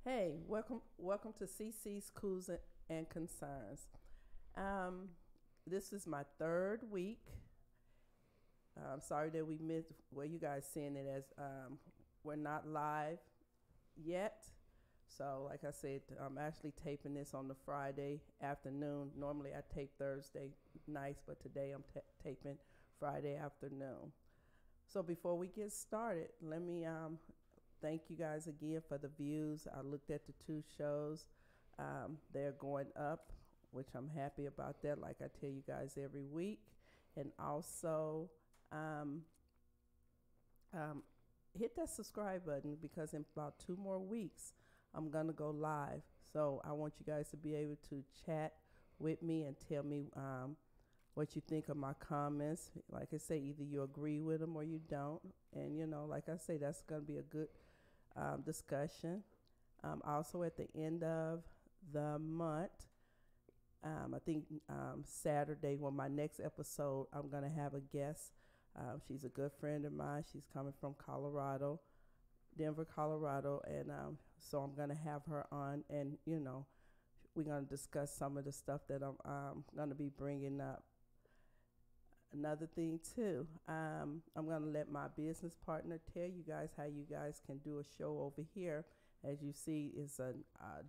Hey, welcome to CC's Cools and Concerns. Um, this is my third week. I'm sorry that we missed. Well, you guys seeing it as we're not live yet. So, like I said, I'm actually taping this on the Friday afternoon. Normally, I tape Thursday nights, but today I'm taping Friday afternoon. So, before we get started, let me thank you guys again for the views. I looked at the two shows. They're going up, which I'm happy about that, like I tell you guys every week. And also, um, um, hit that subscribe button because in about 2 more weeks, I'm going to go live. So I want you guys to be able to chat with me and tell me what you think of my comments. Like I say, either you agree with them or you don't. And, like I say, that's going to be a good discussion. Also, at the end of the month, I think Saturday, well, my next episode, I'm going to have a guest. She's a good friend of mine. She's coming from Colorado, Denver, Colorado. And so I'm going to have her on. And, we're going to discuss some of the stuff that I'm going to be bringing up. Another thing too, I'm going to let my business partner tell you guys how you guys can do a show over here. As you see, it's a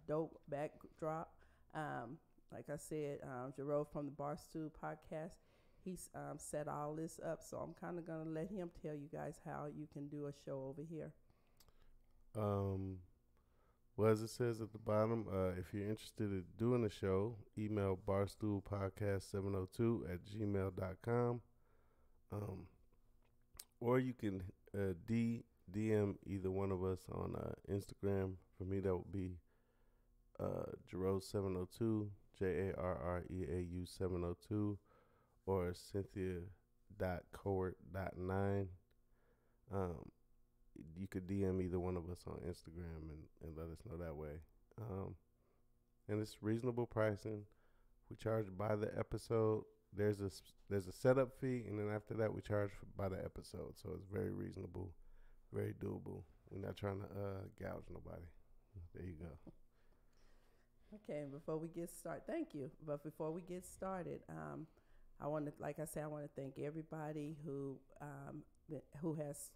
dope backdrop. Like I said, Jerome from the Barstool podcast, he's set all this up. So I'm kind of going to let him tell you guys how you can do a show over here. Um, well, as it says at the bottom, if you're interested in doing a show, email barstoolpodcast702@gmail.com. Um, or you can DM either one of us on Instagram. For me, that would be Jarreau702, JARREAU 702, or Cynthia.Cowart.9. Um, you could DM either one of us on Instagram and let us know that way. And it's reasonable pricing. We charge by the episode. There's a setup fee, and then after that we charge by the episode. So it's very reasonable, very doable. We're not trying to gouge nobody. There you go. Okay, and before we get started, thank you. But before we get started, I want to, like I said, I want to thank everybody who has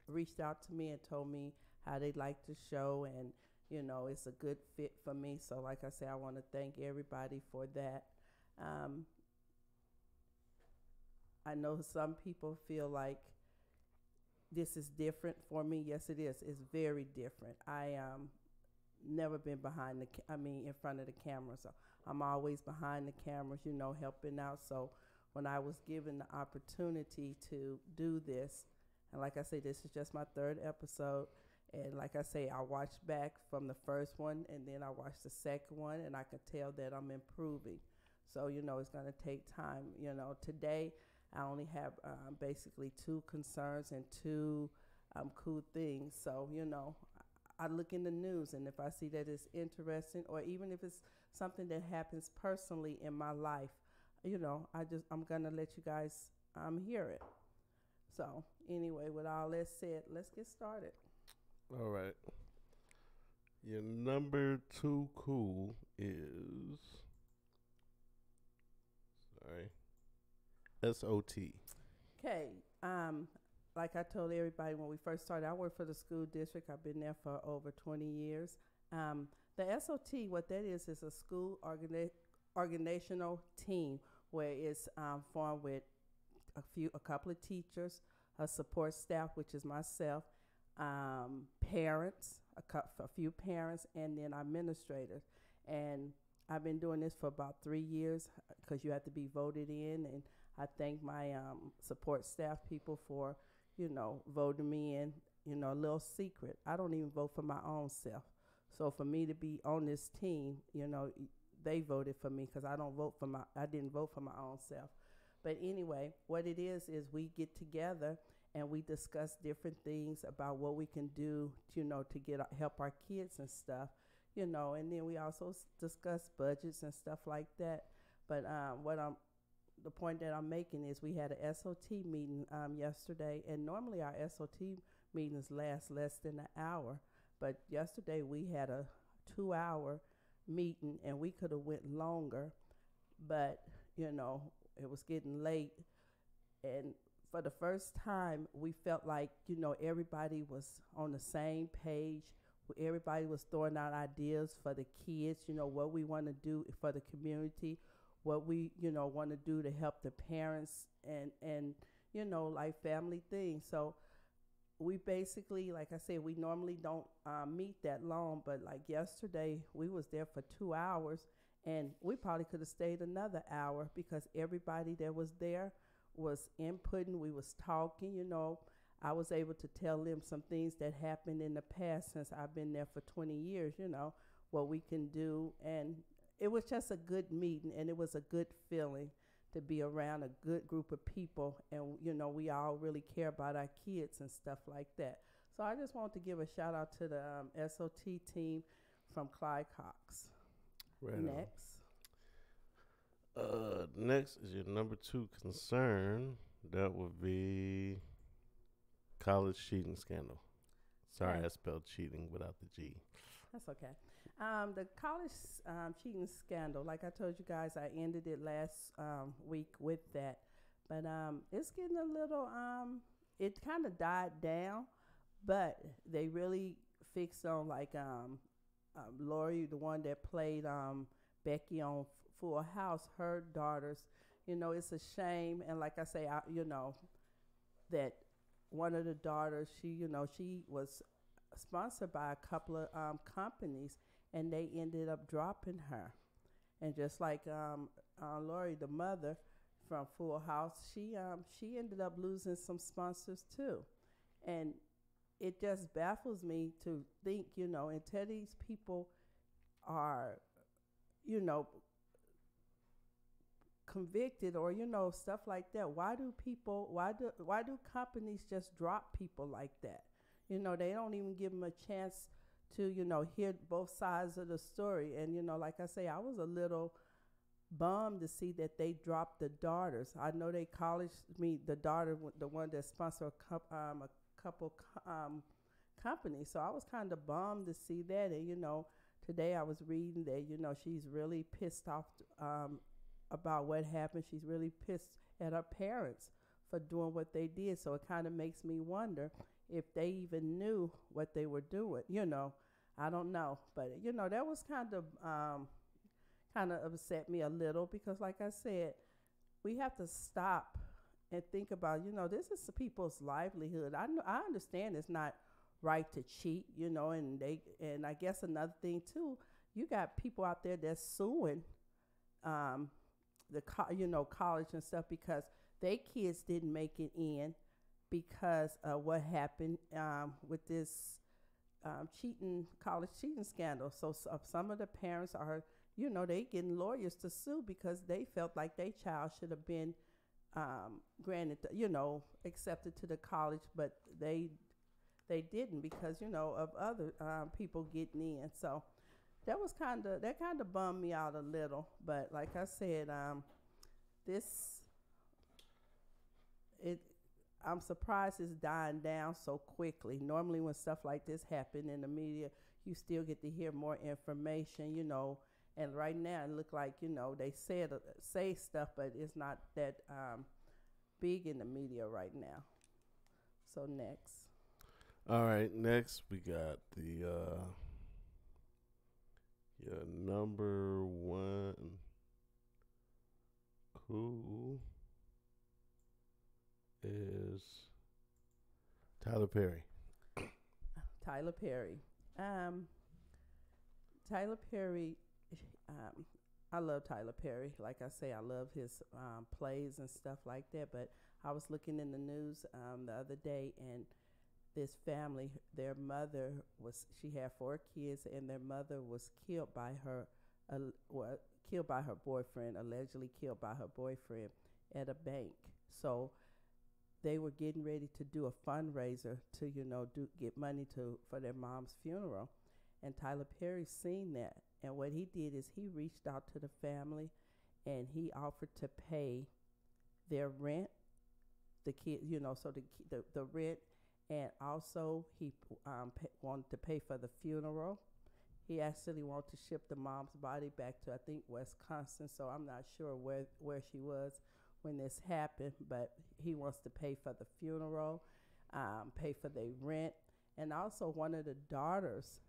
reached out to me and told me how they like the show, and it's a good fit for me. So, like I said, I want to thank everybody for that. Um, I know some people feel like this is different for me. Yes, it is. It's very different. I never been in front of the camera. So I'm always behind the cameras, helping out. So when I was given the opportunity to do this, and like I say, this is just my third episode. And like I say, I watched back from the first one and then I watched the second one, and I could tell that I'm improving. So, it's going to take time. Today I only have basically two concerns and two cool things. So, I look in the news, and if I see that it's interesting, or even if it's something that happens personally in my life, I'm gonna let you guys hear it. So anyway, with all that said, let's get started. All right. Your number 2 cool is sorry, SOT. Okay. Like I told everybody when we first started, I work for the school district. I've been there for over 20 years. The SOT, what that is a school organizational team where it's formed with a couple of teachers, a support staff, which is myself, parents, a few parents, and then administrators. And I've been doing this for about 3 years because you have to be voted in. And I thank my support staff people for, voting me in. A little secret, I don't even vote for my own self. So for me to be on this team, they voted for me because I didn't vote for my own self. But anyway, what it is we get together and we discuss different things about what we can do, to help our kids and stuff, and then we also discuss budgets and stuff like that. But the point that I'm making is we had a SOT meeting yesterday, and normally our SOT meetings last less than an hour. But yesterday we had a 2 hour meeting, and we could have went longer, but you know it was getting late, and for the first time we felt like everybody was on the same page. Everybody was throwing out ideas for the kids, what we want to do for the community, what we want to do to help the parents, and like family things. So we basically, like I said, we normally don't meet that long, but like yesterday we was there for 2 hours, and we probably could have stayed another hour because everybody that was there was inputting. We was talking. I was able to tell them some things that happened in the past since I've been there for 20 years, what we can do. And it was just a good meeting, and it was a good feeling to be around a good group of people. And, we all really care about our kids and stuff like that. So I just want to give a shout out to the SOT team from Clyde Cox. Right Next. Next is your number 2 concern. That would be college cheating scandal. Sorry, Okay. I spelled cheating without the G. That's okay. The college cheating scandal, like I told you guys, I ended it last week with that. But it's getting a little, it kind of died down, but they really fixed on like Lori, the one that played Becky on Full House, her daughters. It's a shame. And like I say, that one of the daughters, she was sponsored by a couple of companies, and they ended up dropping her. And just like Lori, the mother from Full House, she ended up losing some sponsors too. And it just baffles me to think, until these people are, convicted or stuff like that, why do companies just drop people like that? They don't even give them a chance to hear both sides of the story. And like I say, I was a little bummed to see that they dropped the daughters. I know they the daughter, the one that sponsored a couple companies, so I was kind of bummed to see that. And today I was reading that she's really pissed off about what happened. She's really pissed at her parents for doing what they did. So it kind of makes me wonder if they even knew what they were doing. I don't know. But, that was kind of upset me a little because, like I said, we have to stop and think about, this is people's livelihood. I understand it's not right to cheat, and I guess another thing, too, you got people out there that's suing college and stuff because their kids didn't make it in because of what happened with this college cheating scandal. So some of the parents are, they getting lawyers to sue because they felt like their child should have been granted, accepted to the college, but they didn't because, of other people getting in. So that kind of bummed me out a little. But like I said, I'm surprised it's dying down so quickly. Normally when stuff like this happen in the media, you still get to hear more information, and right now it look like, they say stuff, but it's not that big in the media right now. So next. All right, next we got the your number 1 who is Tyler Perry. Tyler Perry. Tyler Perry, I love Tyler Perry. Like I say, I love his plays and stuff like that. But I was looking in the news the other day, and this family, their mother she had 4 kids, and their mother was killed by her boyfriend, allegedly killed by her boyfriend at a bank. So they were getting ready to do a fundraiser to, get money for their mom's funeral. And Tyler Perry seen that. And what he did is he reached out to the family and he offered to pay their rent, the kid, so the rent and also he wanted to pay for the funeral. He actually wanted to ship the mom's body back to, I think, Wisconsin, so I'm not sure where she was when this happened, but he wants to pay for the funeral, pay for the rent, and also one of the daughters,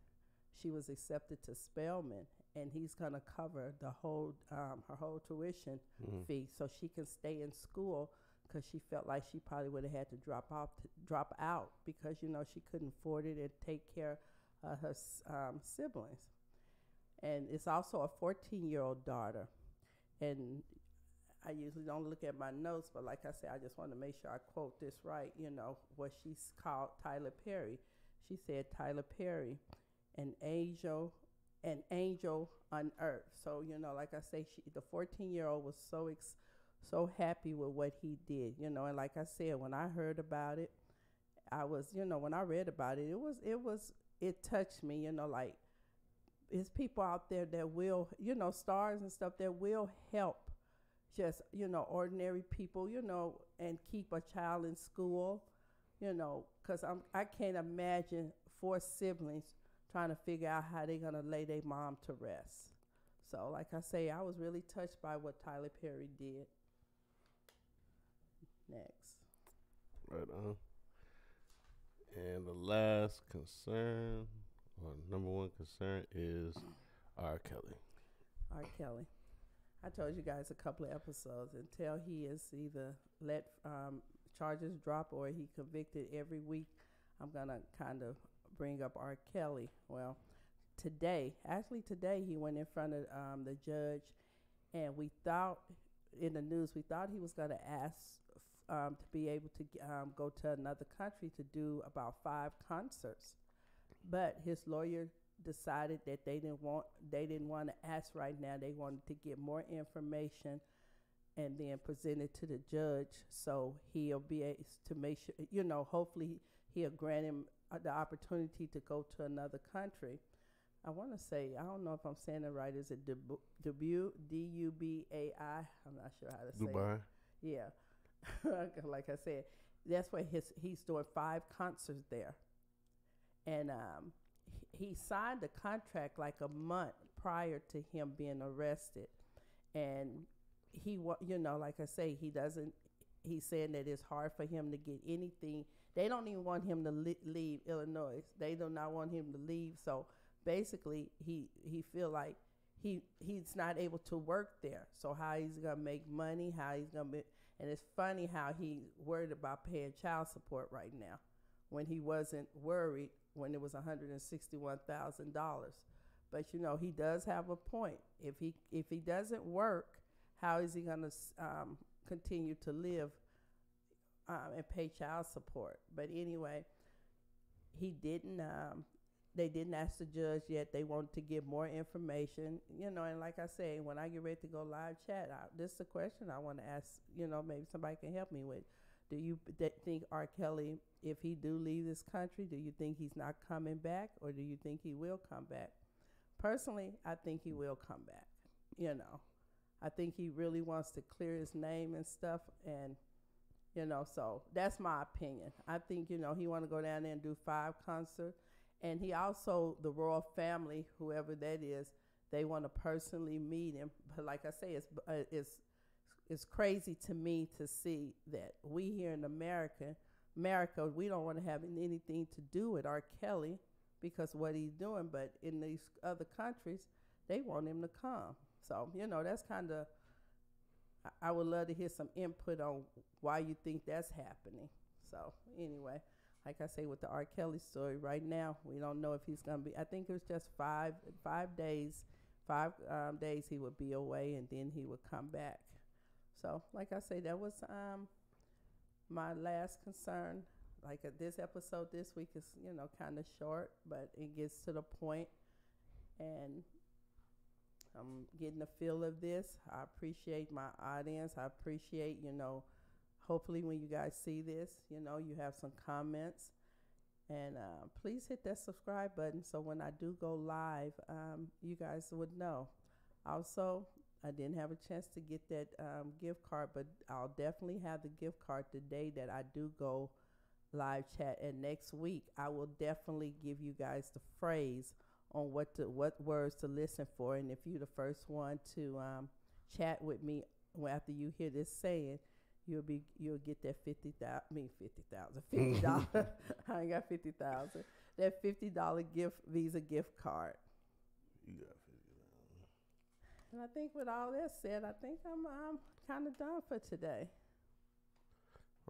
she was accepted to Spelman, and he's going to cover the whole her whole tuition fee so she can stay in school, because she felt like she probably would have had to drop out because, you know, she couldn't afford it and take care of her siblings. And it's also a 14-year-old daughter. And I usually don't look at my notes, but like I said, I just want to make sure I quote this right, you know, what she's called Tyler Perry. She said, Tyler Perry, an angel on earth. So, you know, like I say, the 14-year-old was so happy with what he did, you know. And like I said, when I heard about it, I was, you know, when I read about it, it touched me, you know, like it's people out there that will, you know, stars and stuff that will help just, you know, ordinary people, you know, and keep a child in school, you know, because I can't imagine 4 siblings trying to figure out how they're going to lay their mom to rest. So, like I say, I was really touched by what Tyler Perry did. Next. Right on. And the last concern, or number one concern, is R. Kelly. R. Kelly. I told you guys a couple of episodes, until he is either let charges drop or he convicted every week, I'm going to kind of bring up R. Kelly. Well, today he went in front of the judge, and we thought, in the news, we thought he was going to ask to be able to go to another country to do about 5 concerts. But his lawyer decided that they didn't want to ask right now. They wanted to get more information and then present it to the judge, so he'll be able to make sure, you know, hopefully he'll grant him the opportunity to go to another country. I want to say, I don't know if I'm saying it right. Is it Dubai? D-U-B-A-I? I'm not sure how to say Dubai. it. Yeah. Like I said, that's where he's doing 5 concerts there. And he signed the contract like a month prior to him being arrested. And you know, like I say, he's saying that it's hard for him to get anything. They don't even want him to leave Illinois. They do not want him to leave. So basically, he feel like he's not able to work there. So how he's going to make money, and it's funny how he's worried about paying child support right now when he wasn't worried when it was $161,000. But, you know, he does have a point. If he doesn't work, how is he going to continue to live and pay child support? But anyway, he didn't. They didn't ask the judge yet. They wanted to get more information, you know. And like I say, when I get ready to go live chat, this is a question I want to ask. You know, maybe somebody can help me with. Do you think R. Kelly, if he do leave this country, do you think he's not coming back, or do you think he will come back? Personally, I think he will come back. You know, I think he really wants to clear his name and stuff, and you know, so that's my opinion. I think, you know, he want to go down there and do 5 concerts. And he also, the royal family, whoever that is, they want to personally meet him. But like I say, it's crazy to me to see that we here in America, we don't want to have anything to do with R. Kelly because of what he's doing. But in these other countries, they want him to come. So, you know, that's kind of, I would love to hear some input on why you think that's happening. So anyway, like I say, with the R. Kelly story, right now, we don't know if he's going to be, I think it was just 5 days. 5 days he would be away, and then he would come back. So, like I say, that was my last concern. Like this episode this week is, you know, kind of short, but it gets to the point, and I'm getting a feel of this. I appreciate my audience. I appreciate, you know, hopefully when you guys see this, you know, you have some comments. And please hit that subscribe button so when I do go live, you guys would know. Also, I didn't have a chance to get that gift card, but I'll definitely have the gift card the day that I do go live chat. And next week, I will definitely give you guys the phrase on what words to listen for. And if you're the first one to chat with me after you hear this saying, you'll get that $50,000. I ain't got 50,000. That $50 Visa gift card. You got 50,000. And I think with all that said, I think I'm kind of done for today.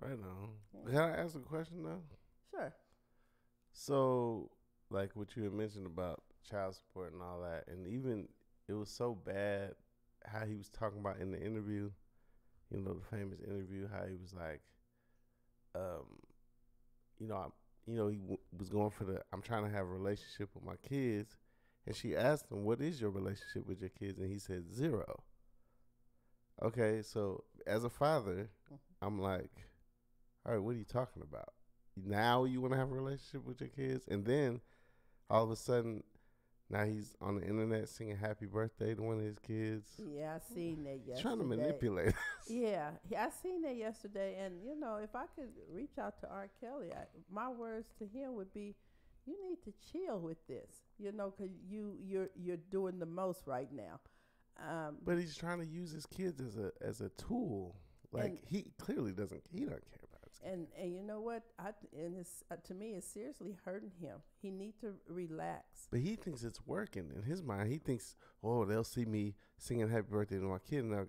Right on. Yeah. Can I ask a question though? Sure. So, like what you had mentioned about child support and all that, and even it was so bad how he was talking about in the interview, you know, the famous interview, how he was like, he was going for I'm trying to have a relationship with my kids, and she asked him, "What is your relationship with your kids?" And he said 0. Okay, so as a father, I'm like, all right, what are you talking about? Now you want to have a relationship with your kids? And then all of a sudden, now he's on the internet singing happy birthday to one of his kids. Yeah, I seen that yesterday. Trying to manipulate us. Yeah, I seen that yesterday. And, if I could reach out to R. Kelly, my words to him would be, you need to chill with this, because you're doing the most right now. But he's trying to use his kids as a tool. Like, he clearly doesn't care about his kids. And you know what? To me, it's seriously hurting him. He needs to relax. But he thinks it's working. In his mind, he thinks, oh, they'll see me singing happy birthday to my kid. And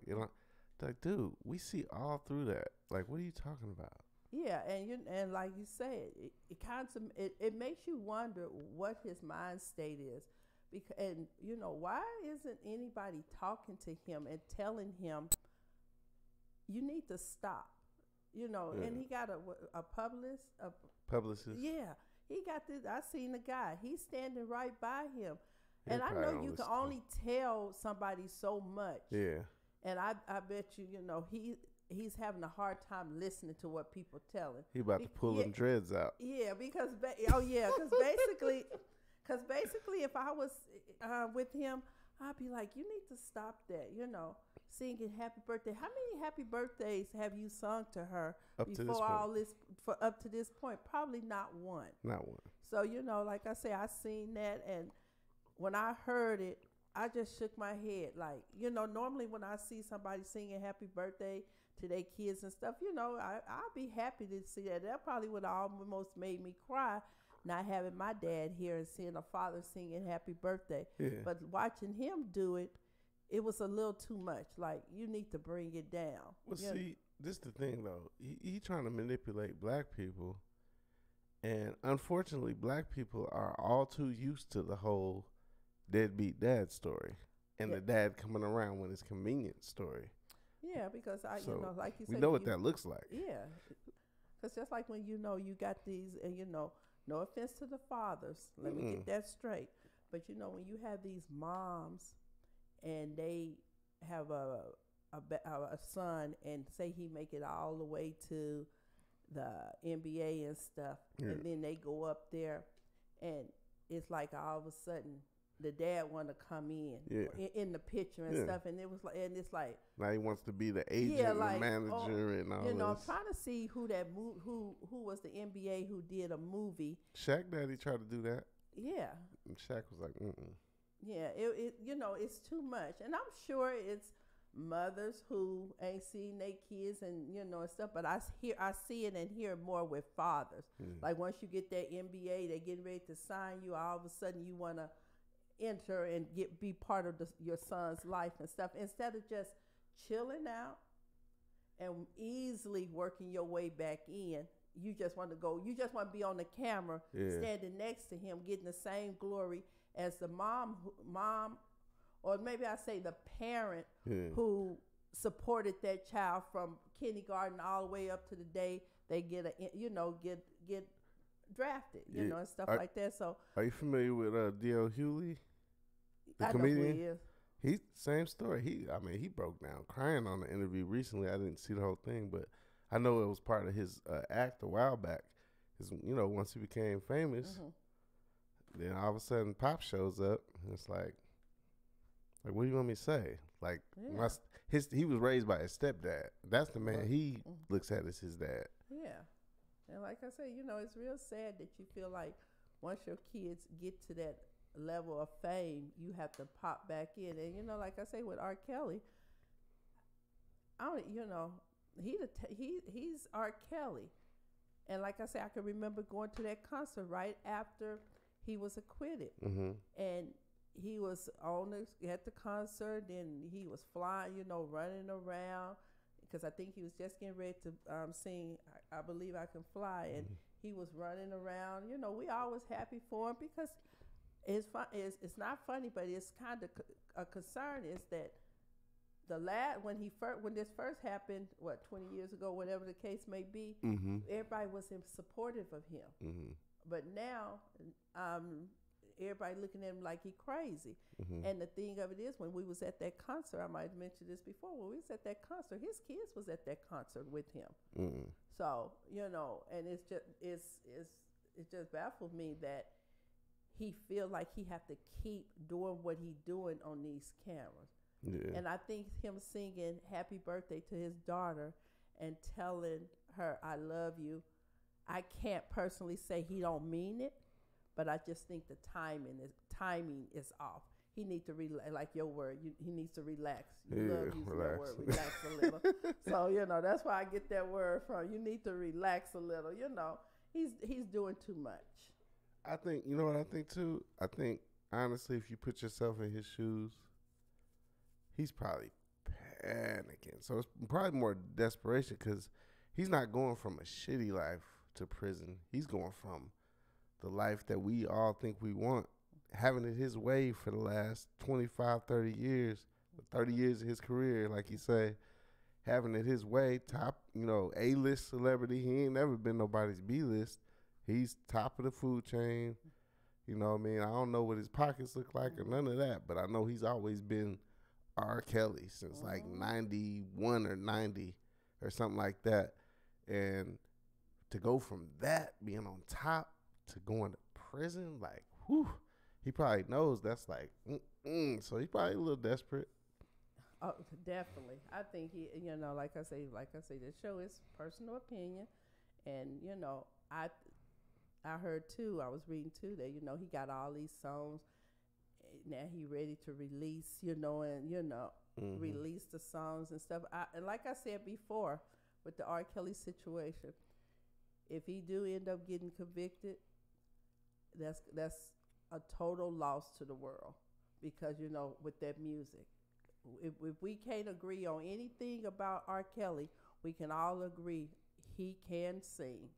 like, dude, we see all through that. Like, what are you talking about? Yeah, and like you said, it makes you wonder what his mind state is. And why isn't anybody talking to him and telling him, you need to stop? And he got a publicist. Yeah, he got this. I seen the guy. He's standing right by him, and I know you can only tell somebody so much. Yeah. And I bet he's having a hard time listening to what people tell him. He about to pull them dreads out. Yeah, because basically, if I was with him, I'd be like, you need to stop that. Singing happy birthday. How many happy birthdays have you sung to her up to this point? Probably not one. Not one. So, like I say, I seen that, and when I heard it, I just shook my head. Like, normally when I see somebody singing happy birthday to their kids and stuff, I'll be happy to see that. That probably would almost made me cry, not having my dad here and seeing a father singing happy birthday. Yeah. But watching him do it, it was a little too much. Like, you need to bring it down. Well, see, this is the thing, though. He trying to manipulate black people. And unfortunately, black people are all too used to the whole deadbeat dad story. And the dad coming around when it's convenient story. Yeah, because, like you said. We know what that looks like. Yeah. Because just like when you got these, and no offense to the fathers. Let me get that straight. But, when you have these moms and they have a son and say he make it all the way to the NBA and stuff, and then they go up there, and it's like all of a sudden the dad want to come in the picture and stuff, and it's like now he wants to be the agent, and the manager, and all. I'm trying to see who was the NBA who did a movie. Shaq Daddy tried to do that. Yeah. And Shaq was like, Yeah, it's too much, and I'm sure it's mothers who ain't seen their kids and and stuff. But I see it and hear more with fathers. Like once you get that NBA, they getting ready to sign you. All of a sudden, you want to enter and be part of your son's life and stuff instead of just chilling out and easily working your way back in. You just want to go. You just want to be on the camera, standing next to him, getting the same glory as the mom, or maybe I say the parent who supported that child from kindergarten all the way up to the day they get get drafted, and stuff like that. So, are you familiar with D.L. Hughley, the I comedian? know who he is. He's same story. He broke down crying on the interview recently. I didn't see the whole thing, but I know it was part of his act a while back. Because once he became famous. Then all of a sudden, Pop shows up, and it's like, what do you want me to say? Like, he was raised by his stepdad. That's the man he looks at as his dad. Yeah, And like I say, it's real sad that you feel like once your kids get to that level of fame, you have to pop back in. And like I say with R. Kelly, I don't, he's R. Kelly. And like I say, I can remember going to that concert right after he was acquitted. Mm-hmm. And he was at the concert, and he was flying, running around, because I think he was just getting ready to sing I Believe I Can Fly, and he was running around. We always happy for him, because it's fun. It's not funny, but it's kind of a concern is that when this first happened, 20 years ago, whatever the case may be, Mm-hmm. everybody was supportive of him. Mm-hmm. But now, everybody looking at him like he crazy. Mm-hmm. And the thing of it is, when we was at that concert, I might have mentioned this before, when we was at that concert, his kids was at that concert with him. Mm-hmm. So, and it just baffled me that he feel like he have to keep doing what he doing on these cameras. Yeah. And I think him singing happy birthday to his daughter and telling her, I love you, I can't personally say he don't mean it, but I just think the timing is off. He needs to like your word. He needs to relax. You love using that word, relax a little. So that's why I get that word from. You need to relax a little. He's doing too much. I think what I think too. I think honestly, if you put yourself in his shoes, he's probably panicking. So it's probably more desperation, because he's not going from a shitty life to prison. He's going from the life that we all think we want, having it his way for the last 25, 30 years, 30 years of his career, like you say, having it his way, top, A-list celebrity. He ain't never been nobody's B-list. He's top of the food chain. You know what I mean? I don't know what his pockets look like or none of that, but I know he's always been R. Kelly since like 91 or 90 or something like that. And to go from that, being on top, to going to prison, like, whew, he probably knows that's like, so he's probably a little desperate. Oh, definitely. I think he, like I say, this show is personal opinion, and I heard too. I was reading too that he got all these songs. Now he ready to release, and release the songs and stuff. And like I said before, with the R. Kelly situation, if he do end up getting convicted, that's a total loss to the world, because with that music, if we can't agree on anything about R. Kelly, we can all agree he can sing.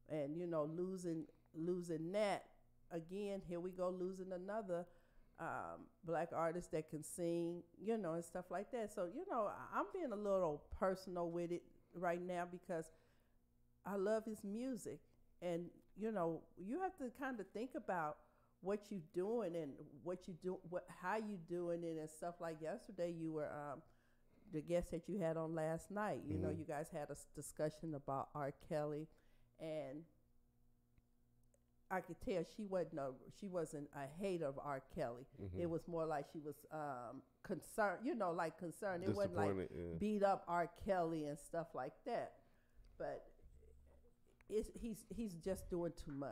And losing that again, here we go, losing another black artist that can sing, and stuff like that. So I'm being a little personal with it right now, because I love his music. And you have to kind of think about what you doing and how you doing it and stuff. Like yesterday, you were the guest that you had on last night. You guys had a discussion about R. Kelly, and I could tell she wasn't a hater of R. Kelly. Mm-hmm. It was more like she was concerned, concerned. It wasn't like beat up R. Kelly and stuff like that. But he's just doing too much.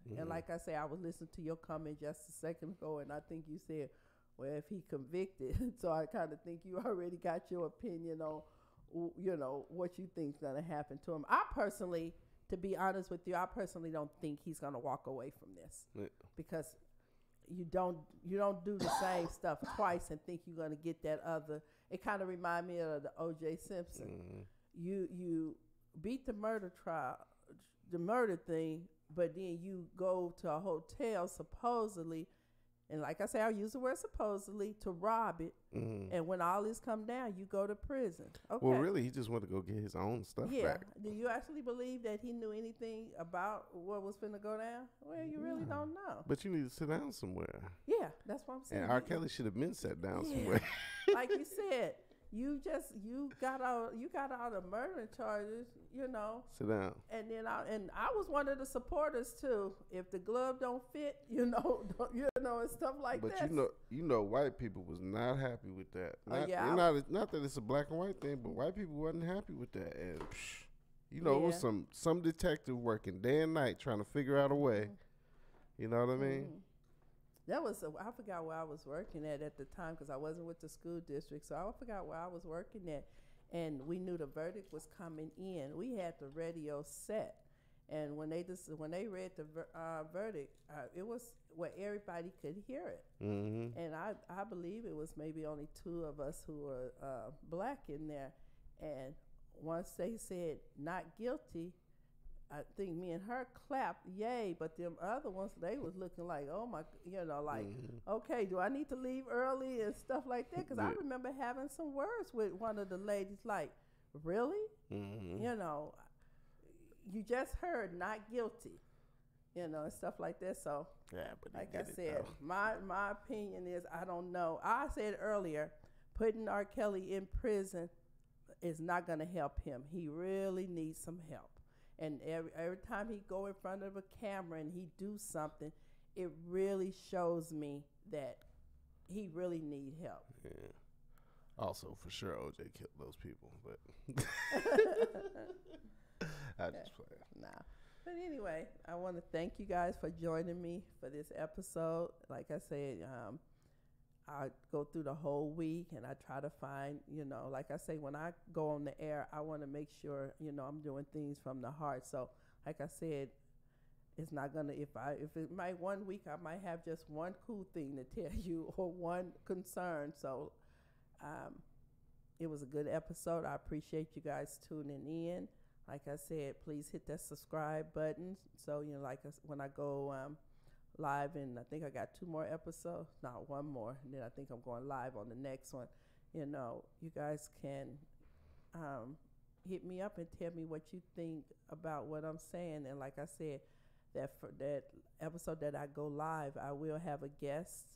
Mm-hmm. And like I say, I was listening to your comment just a second ago, and I think you said, well, if he convicted, so I kind of think you already got your opinion on, what you think's going to happen to him. I personally, to be honest with you, I personally don't think he's going to walk away from this, because you don't do the same stuff twice and think you're going to get that other. It kind of reminds me of the O.J. Simpson. Mm-hmm. You beat the murder trial, the murder thing, but then you go to a hotel supposedly, and like I say, I'll use the word supposedly, to rob it. Mm-hmm. And when all this come down, you go to prison. Okay. Well, really, he just wanted to go get his own stuff back. Do you actually believe that he knew anything about what was finna go down? Well, you really don't know. But you need to sit down somewhere. Yeah, that's what I'm saying. And R. Kelly should have been sat down somewhere. Like you said, you got all the murder charges, Sit down. And then I was one of the supporters too. If the glove don't fit, and stuff like that. But white people was not happy with that. Not that it's a black and white thing, but white people wasn't happy with that. And You know, it was some detective working day and night trying to figure out a way. You know what I mean? That was I forgot where I was working at the time because I wasn't with the school district, so I forgot where I was working at. And we knew the verdict was coming in. We had the radio set, and when they read the verdict, it was where everybody could hear it. And I believe it was maybe only two of us who were black in there. And once they said not guilty, I think me and her clapped, yay, but them other ones, they was looking like, oh my, like, okay, do I need to leave early and stuff like that? Because I remember having some words with one of the ladies, like, really? You just heard not guilty, and stuff like that. So, but like I said, my opinion is, I don't know. I said earlier, putting R. Kelly in prison is not going to help him. He really needs some help. And every time he go in front of a camera and he do something, it really shows me that he really need help. Yeah. Also, for sure, OJ killed those people, but I just play. Nah. But anyway, I want to thank you guys for joining me for this episode. Like I said, I go through the whole week and I try to find, like I say, when I go on the air, I want to make sure, I'm doing things from the heart. So, like I said, it's not gonna. If it might 1 week, I might have just one cool thing to tell you or one concern. So, it was a good episode. I appreciate you guys tuning in. Like I said, please hit that subscribe button. So when I go live, and I think I got 2 more episodes, not one more, and then I think I'm going live on the next one. You guys can hit me up and tell me what you think about what I'm saying. And like I said, that for that episode that I go live, I will have a guest.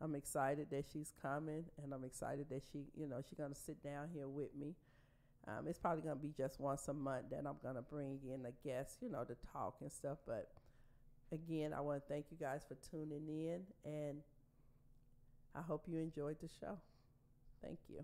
I'm excited that she's coming, and I'm excited that she's going to sit down here with me. It's probably going to be just once a month that I'm going to bring in a guest, to talk and stuff. But again, I want to thank you guys for tuning in, and I hope you enjoyed the show. Thank you.